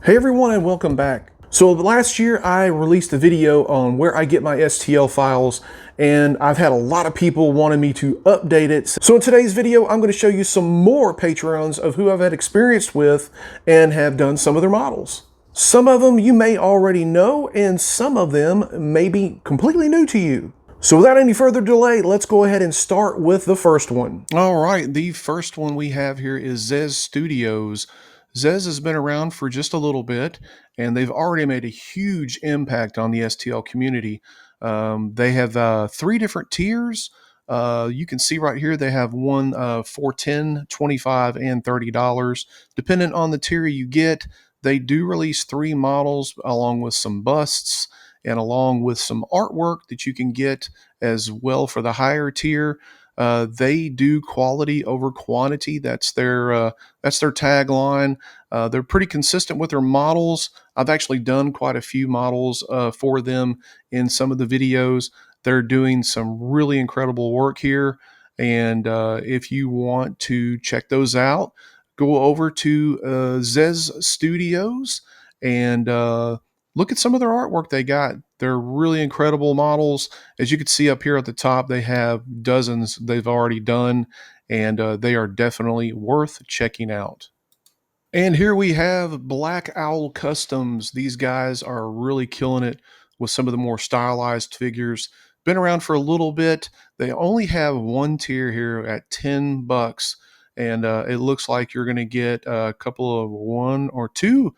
Hey everyone and welcome back. So last year I released a video on where I get my STL files, and I've had a lot of people wanting me to update it. So in today's video I'm going to show you some more Patreons of who I've had experience with and have done some of their models. Some of them you may already know and some of them may be completely new to you. So without any further delay, let's go ahead and start with the first one. All right, the first one we have here is Zez Studios. Zez has been around for just a little bit, and they've already made a huge impact on the STL community. They have three different tiers. You can see right here they have one for $10, $25, and $30. Depending on the tier you get, they do release three models along with some busts and along with some artwork that you can get as well for the higher tier. They do quality over quantity. That's their tagline. They're pretty consistent with their models. I've actually done quite a few models for them in some of the videos. They're doing some really incredible work here. And if you want to check those out, go over to Zez Studios and look at some of their artwork they got. They're really incredible models. As you can see up here at the top, they have dozens they've already done, and they are definitely worth checking out. And here we have Black Owl Customs. These guys are really killing it with some of the more stylized figures. Been around for a little bit. They only have one tier here at $10, and it looks like you're going to get a couple of one or two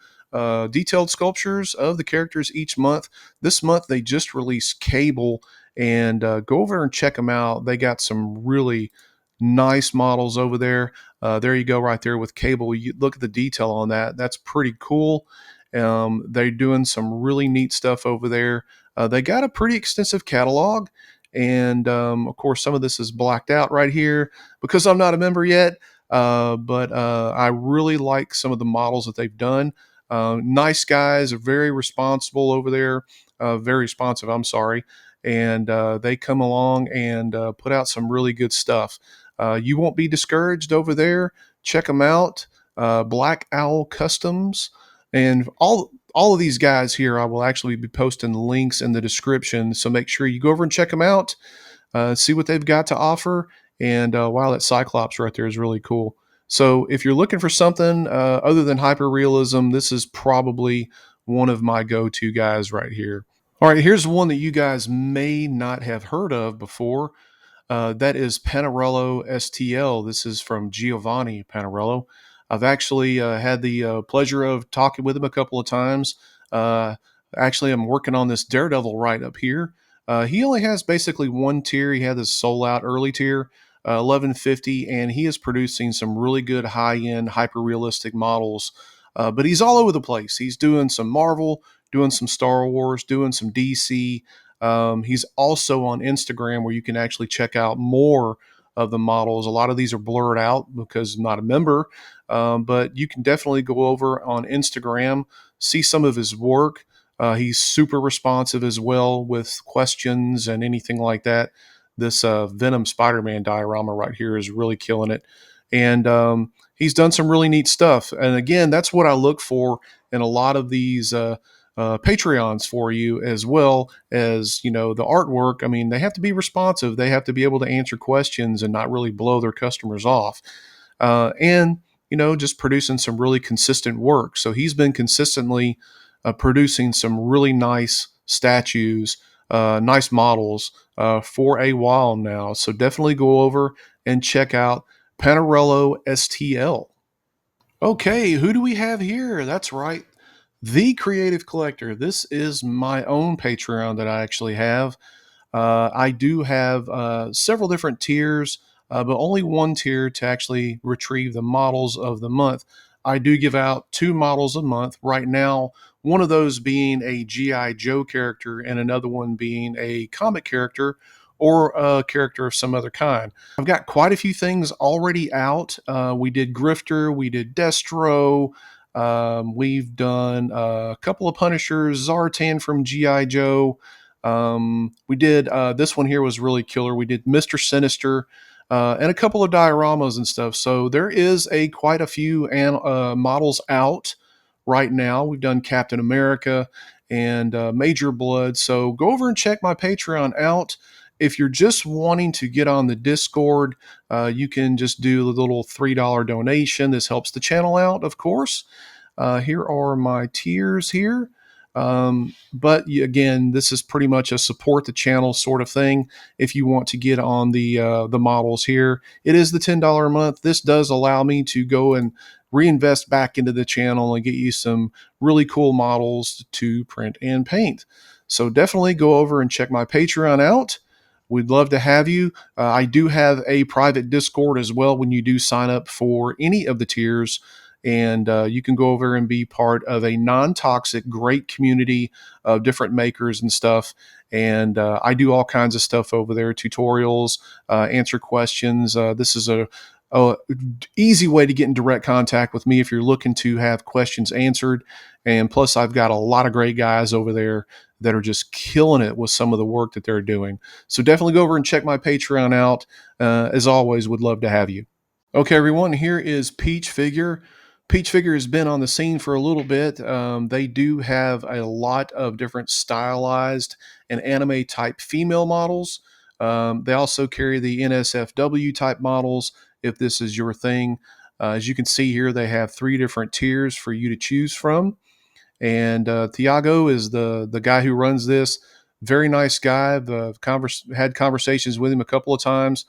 detailed sculptures of the characters each month. This month they just released Cable, and go over and check them out. They got some really nice models over there. There you go right there with Cable. You look at the detail on that. That's pretty cool. They're doing some really neat stuff over there. They got a pretty extensive catalog. And of course, some of this is blacked out right here because I'm not a member yet. But I really like some of the models that they've done. Nice guys, are very responsible over there. Very responsive, I'm sorry. And they come along and put out some really good stuff. You won't be discouraged over there. Check them out. Black Owl Customs. And all of these guys here, I will actually be posting links in the description. So make sure you go over and check them out, see what they've got to offer. And wow, that Cyclops right there is really cool. So if you're looking for something other than hyperrealism, this is probably one of my go-to guys right here. All right, here's one that you guys may not have heard of before. That is Panarello STL. This is from Giovanni Panarello. I've actually had the pleasure of talking with him a couple of times. Actually, I'm working on this Daredevil right up here. He only has basically one tier. He had this Soul Out early tier, 1150, and he is producing some really good high-end, hyper-realistic models. But he's all over the place. He's doing some Marvel, doing some Star Wars, doing some DC. He's also on Instagram where you can actually check out more of the models. A lot of these are blurred out because I'm not a member, but you can definitely go over on Instagram, see some of his work. He's super responsive as well with questions and anything like that. This Venom Spider-Man diorama right here is really killing it. And he's done some really neat stuff. And again, that's what I look for in a lot of these Patreons for you, as well as, you know, the artwork. I mean, they have to be responsive. They have to be able to answer questions and not really blow their customers off. And, you know, just producing some really consistent work. So he's been consistently producing some really nice statues, nice models for a while now. So definitely go over and check out Panarello STL. Okay, who do we have here? That's right, the Creative Collector. This is my own Patreon that I actually have. I do have several different tiers, but only one tier to actually retrieve the models of the month. I do give out two models a month right now, one of those being a G.I. Joe character and another one being a comic character or a character of some other kind. I've got quite a few things already out. We did Grifter, we did Destro, we've done a couple of Punishers, Zartan from G.I. Joe. We did this one here was really killer. We did Mr. Sinister and a couple of dioramas and stuff. So there is quite a few models out right now. We've done Captain America and Major Blood. So go over and check my Patreon out. If you're just wanting to get on the Discord, you can just do the little $3 donation. This helps the channel out, of course. Here are my tiers here. But again, this is pretty much a support the channel sort of thing. If you want to get on the models here, it is the $10 a month. This does allow me to go and reinvest back into the channel and get you some really cool models to print and paint. So definitely go over and check my Patreon out. We'd love to have you. I do have a private Discord as well when you do sign up for any of the tiers. And you can go over and be part of a non-toxic, great community of different makers and stuff. And I do all kinds of stuff over there, tutorials, answer questions. This is a easy way to get in direct contact with me if you're looking to have questions answered. And plus, I've got a lot of great guys over there that are just killing it with some of the work that they're doing. So definitely go over and check my Patreon out. As always, would love to have you. Okay, everyone, here is Peach Figure. Peach Figure has been on the scene for a little bit. They do have a lot of different stylized and anime type female models. They also carry the NSFW type models if this is your thing. As you can see here, they have 3 different tiers for you to choose from. And Tiago is the guy who runs this. Very nice guy. Had conversations with him a couple of times.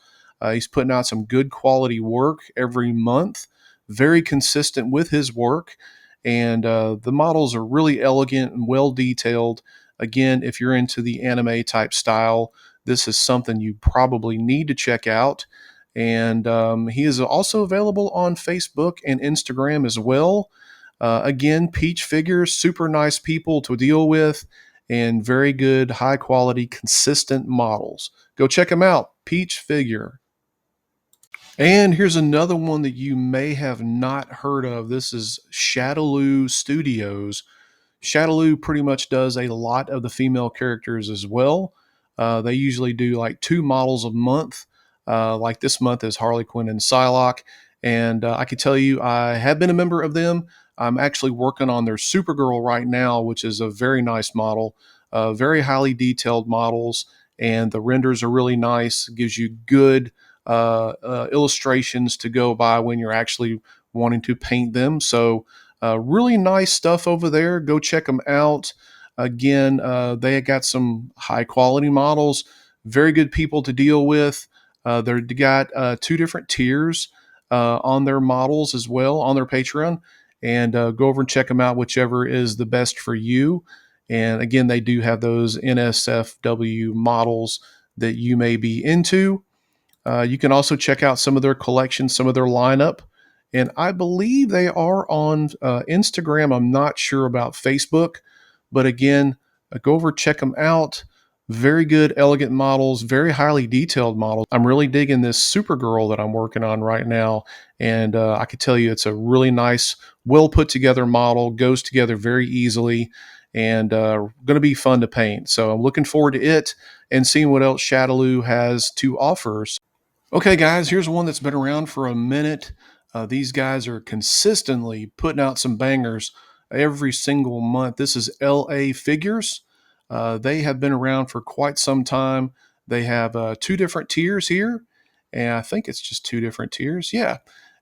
He's putting out some good quality work every month. Very consistent with his work, and the models are really elegant and well detailed. Again, if you're into the anime type style, this is something you probably need to check out. And he is also available on Facebook and Instagram as well. Again, Peach Figures, super nice people to deal with, and very good, high quality, consistent models. Go check them out, Peach Figure. And here's another one that you may have not heard of. This is Shadaloo Studios. Shadaloo pretty much does a lot of the female characters as well. They usually do like 2 models a month. Like this month is Harley Quinn and Psylocke. And I can tell you, I have been a member of them. I'm actually working on their Supergirl right now, which is a very nice model. Very highly detailed models, and the renders are really nice. Gives you good illustrations to go by when you're actually wanting to paint them. So really nice stuff over there. Go check them out. Again, they got some high quality models, very good people to deal with. They've got 2 different tiers on their models as well on their Patreon. And go over and check them out, whichever is the best for you. And again, they do have those NSFW models that you may be into. You can also check out some of their collections, some of their lineup. And I believe they are on Instagram. I'm not sure about Facebook. But again, go over, check them out. Very good, elegant models, very highly detailed models. I'm really digging this Supergirl that I'm working on right now. And I can tell you it's a really nice, well put together model, goes together very easily, and going to be fun to paint. So I'm looking forward to it and seeing what else Shadaloo has to offer. Okay, guys, here's one that's been around for a minute. These guys are consistently putting out some bangers every single month. This is LA Figures. They have been around for quite some time. They have 2 different tiers here, and I think it's just 2 different tiers. Yeah.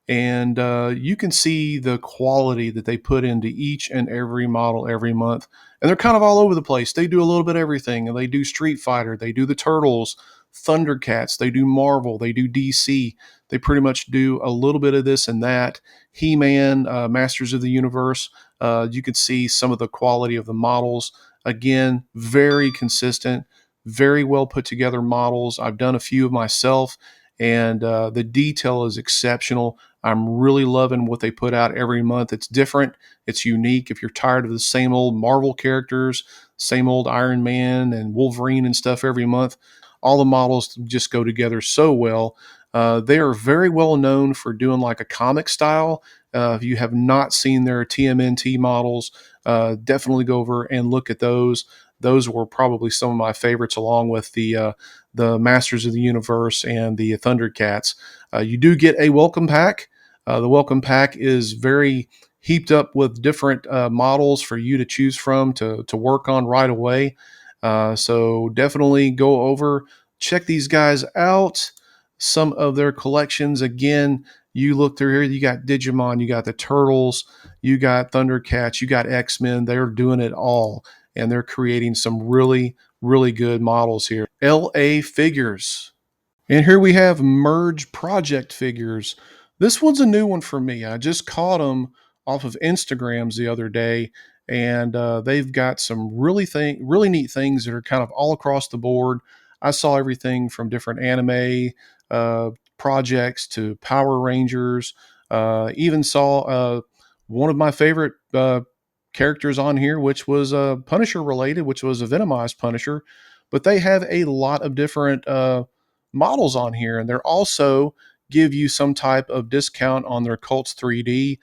And you can see the quality that they put into each and every model every month. And they're kind of all over the place. They do a little bit of everything. And they do Street Fighter, they do the Turtles, Thundercats, they do Marvel, they do DC. They pretty much do a little bit of this and that. He-Man, Masters of the Universe. You can see some of the quality of the models. Again, very consistent, very well put together models. I've done a few of myself, and the detail is exceptional. I'm really loving what they put out every month. It's different. It's unique. If you're tired of the same old Marvel characters, same old Iron Man and Wolverine and stuff every month, all the models just go together so well. They are very well known for doing like a comic style. If you have not seen their TMNT models, definitely go over and look at those. Those were probably some of my favorites, along with the Masters of the Universe and the Thundercats. You do get a welcome pack. The welcome pack is very heaped up with different models for you to choose from to work on right away. So definitely go over, check these guys out. Some of their collections. Again, you look through here, you got Digimon, you got the Turtles, you got Thundercats, you got X-Men. They're doing it all, and they're creating some really, really good models here. LA Figures. And here we have Merge Project figures. This one's a new one for me. I just caught them off of Instagrams the other day, and they've got some really neat things that are kind of all across the board. I saw everything from different anime uh, projects to Power Rangers. Even saw one of my favorite characters on here, which was Punisher related, which was a Venomized Punisher. But they have a lot of different models on here, and they're also give you some type of discount on their Cults 3D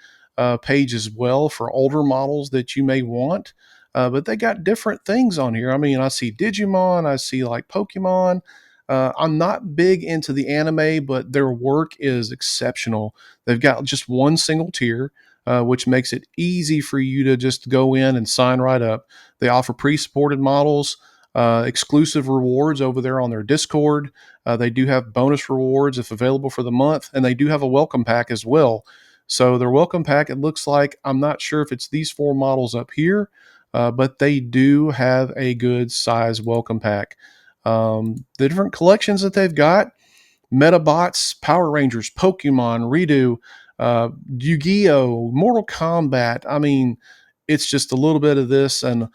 page as well for older models that you may want. But they got different things on here. I mean, I see Digimon, I see like Pokemon. I'm not big into the anime, but their work is exceptional. They've got just one single tier, which makes it easy for you to just go in and sign right up. They offer pre-supported models, exclusive rewards over there on their Discord. They do have bonus rewards if available for the month, and they do have a welcome pack as well. So their welcome pack, it looks like, I'm not sure if it's these 4 models up here, but they do have a good size welcome pack. The different collections that they've got, Metabots, Power Rangers, Pokemon, Redo, Yu-Gi-Oh, Mortal Kombat. I mean, it's just a little bit of this and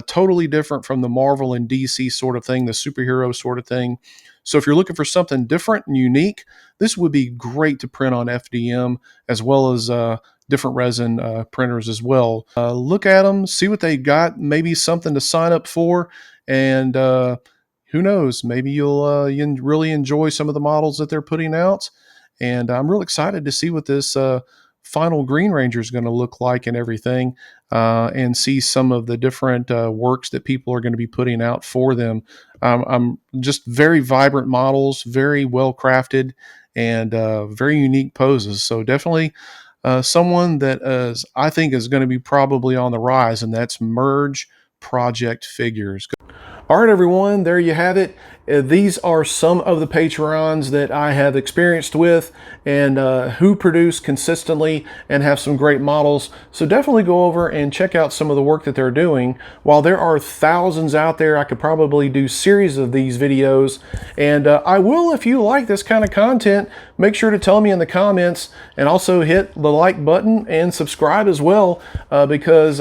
totally different from the Marvel and DC sort of thing, the superhero sort of thing. So if you're looking for something different and unique, this would be great to print on FDM as well as different resin printers as well. Look at them, see what they got, maybe something to sign up for, and who knows, maybe you'll really enjoy some of the models that they're putting out. And I'm real excited to see what this final Green Ranger is going to look like and everything, and see some of the different works that people are going to be putting out for them. I'm just very vibrant models, very well crafted, and very unique poses. So definitely someone that I think is going to be probably on the rise, and that's Merge Project Figures. All right, everyone, there you have it. These are some of the Patreons that I have experienced with and who produce consistently and have some great models. So definitely go over and check out some of the work that they're doing. While there are thousands out there, I could probably do series of these videos. And I will, if you like this kind of content, make sure to tell me in the comments, and also hit the like button and subscribe as well, because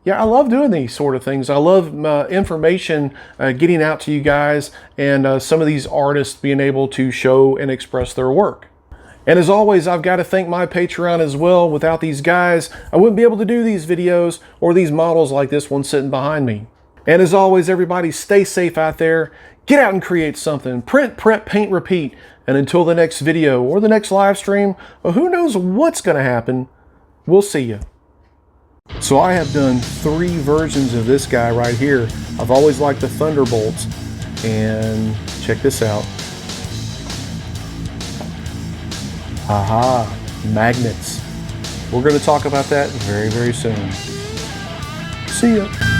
yeah, I love doing these sort of things. I love information getting out to you guys, and some of these artists being able to show and express their work. And as always, I've got to thank my Patreon as well. Without these guys, I wouldn't be able to do these videos or these models like this one sitting behind me. And as always, everybody, stay safe out there. Get out and create something. Print, prep, paint, repeat. And until the next video or the next live stream, well, who knows what's going to happen, we'll see you. So I have done 3 versions of this guy right here. I've always liked the Thunderbolts, and check this out. Aha, magnets. We're going to talk about that very, very soon. See ya.